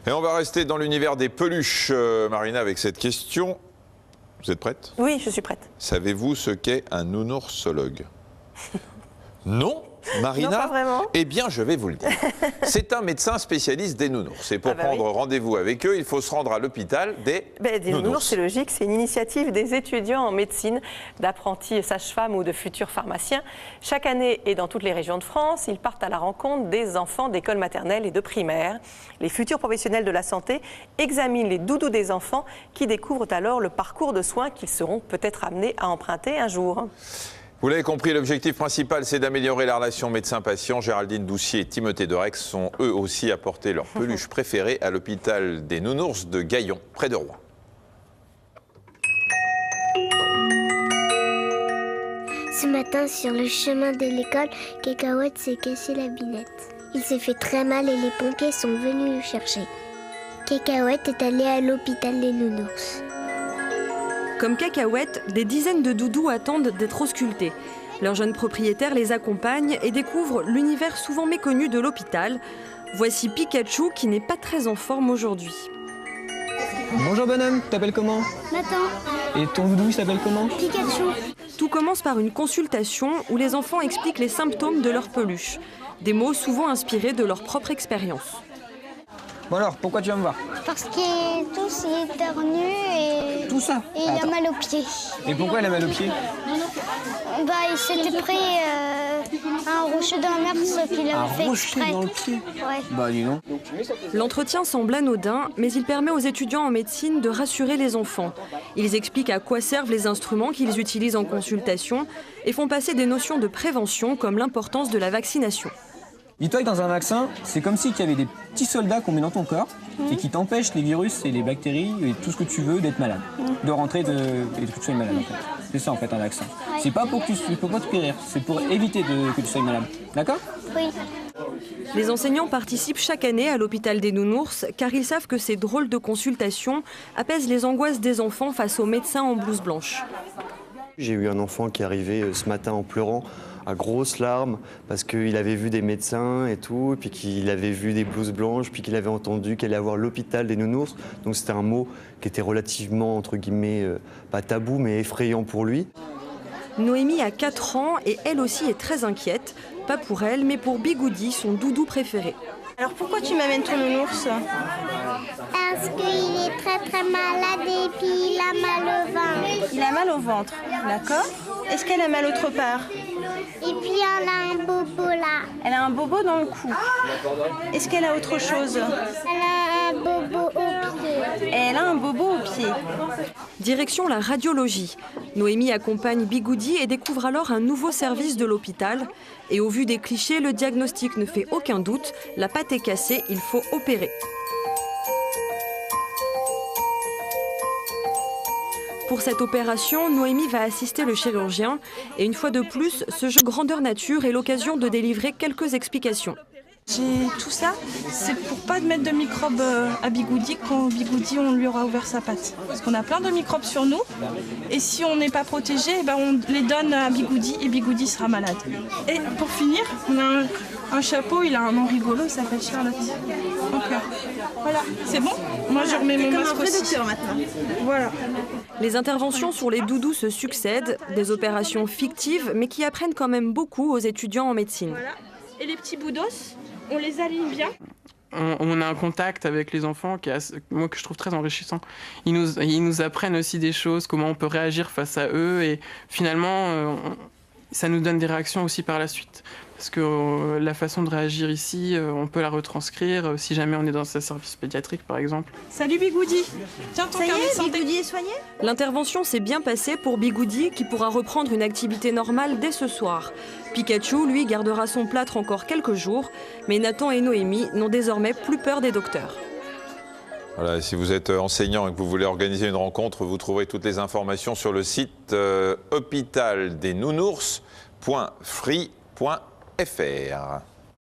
Et on va rester dans l'univers des peluches, Marina, avec cette question. Vous êtes prête? Oui, je suis prête. Savez-vous ce qu'est un nounoursologue? Non, Marina? Non, pas vraiment. Eh bien, je vais vous le dire. C'est un médecin spécialiste des nounours. Et pour prendre rendez-vous avec eux, il faut se rendre à l'hôpital des nounours. C'est logique. C'est une initiative des étudiants en médecine, d'apprentis sages-femmes ou de futurs pharmaciens. Chaque année et dans toutes les régions de France, ils partent à la rencontre des enfants d'école maternelle et de primaire. Les futurs professionnels de la santé examinent les doudous des enfants qui découvrent alors le parcours de soins qu'ils seront peut-être amenés à emprunter un jour. Vous l'avez compris, l'objectif principal, c'est d'améliorer la relation médecin-patient. Géraldine Doucier et Timothée Derex sont eux aussi apportés leur peluche préférée à l'hôpital des nounours de Gaillon, près de Rouen. Ce matin, sur le chemin de l'école, Cacahuète s'est cassé la binette. Il s'est fait très mal et les pompiers sont venus le chercher. Cacahuète est allé à l'hôpital des nounours. Comme Cacahuète, des dizaines de doudous attendent d'être auscultés. Leurs jeunes propriétaires les accompagnent et découvrent l'univers souvent méconnu de l'hôpital. Voici Pikachu qui n'est pas très en forme aujourd'hui. Bonjour bonhomme, tu t'appelles comment? Nathan. Et ton doudou il s'appelle comment? Pikachu. Tout commence par une consultation où les enfants expliquent les symptômes de leur peluche. Des mots souvent inspirés de leur propre expérience. Bon alors, pourquoi tu vas me voir? Parce qu'il est tous éternus et... Tout ça? Et il a mal aux pieds. Et pourquoi il a mal aux pieds? Bah, il s'était pris un rocher dans la mer, sauf qu'il avait fait exprès. Un rocher dans le pied? Ouais. Bah dis donc. L'entretien semble anodin, mais il permet aux étudiants en médecine de rassurer les enfants. Ils expliquent à quoi servent les instruments qu'ils utilisent en consultation et font passer des notions de prévention comme l'importance de la vaccination. Dis-toi que dans un vaccin, c'est comme s'il y avait des petits soldats qu'on met dans ton corps et qui t'empêchent les virus et les bactéries et tout ce que tu veux d'être malade, de rentrer et que tu sois malade en fait. C'est ça en fait un vaccin. C'est pas pour que tu peux pas te guérir, c'est pour éviter que tu sois malade. D'accord? Oui. Les enseignants participent chaque année à l'hôpital des nounours car ils savent que ces drôles de consultations apaisent les angoisses des enfants face aux médecins en blouse blanche. J'ai eu un enfant qui est arrivé ce matin en pleurant, à grosses larmes, parce qu'il avait vu des médecins et tout, et puis qu'il avait vu des blouses blanches, puis qu'il avait entendu qu'elle allait avoir l'hôpital des nounours. Donc c'était un mot qui était relativement, entre guillemets, pas tabou, mais effrayant pour lui. Noémie a 4 ans et elle aussi est très inquiète. Pas pour elle, mais pour Bigoudi, son doudou préféré. Alors pourquoi tu m'amènes ton nounours? Parce qu'il est très très malade et puis il a mal au ventre. Il a mal au ventre, d'accord. Est-ce qu'elle a mal autre part? Et puis elle a un bobo là. Elle a un bobo dans le cou. Est-ce qu'elle a autre chose? Elle a un bobo au pied. Elle a un bobo au pied. Direction la radiologie. Noémie accompagne Bigoudi et découvre alors un nouveau service de l'hôpital. Et au vu des clichés, le diagnostic ne fait aucun doute. La patte est cassée, il faut opérer. Pour cette opération, Noémie va assister le chirurgien. Et une fois de plus, ce jeu grandeur nature est l'occasion de délivrer quelques explications. J'ai tout ça, c'est pour pas mettre de microbes à Bigoudi quand Bigoudi on lui aura ouvert sa patte. Parce qu'on a plein de microbes sur nous et si on n'est pas protégé, on les donne à Bigoudi et Bigoudi sera malade. Et pour finir, on a un chapeau, il a un nom rigolo, il s'appelle Charlotte. Encore. Voilà, c'est bon? Moi je remets mon masque aussi. Docteur maintenant. Voilà. Les interventions sur les doudous se succèdent, des opérations fictives mais qui apprennent quand même beaucoup aux étudiants en médecine. Voilà. Et les petits bouts d'os, on les aligne bien. On a un contact avec les enfants que je trouve très enrichissant. Ils nous apprennent aussi des choses, comment on peut réagir face à eux et finalement ça nous donne des réactions aussi par la suite. Parce que la façon de réagir ici, on peut la retranscrire si jamais on est dans un service pédiatrique par exemple. Salut Bigoudi, tiens ton carnet de santé. Bigoudi est soigné? L'intervention s'est bien passée pour Bigoudi qui pourra reprendre une activité normale dès ce soir. Pikachu, lui, gardera son plâtre encore quelques jours, mais Nathan et Noémie n'ont désormais plus peur des docteurs. Voilà, si vous êtes enseignant et que vous voulez organiser une rencontre, vous trouverez toutes les informations sur le site hôpitaldesnounours.free.fr.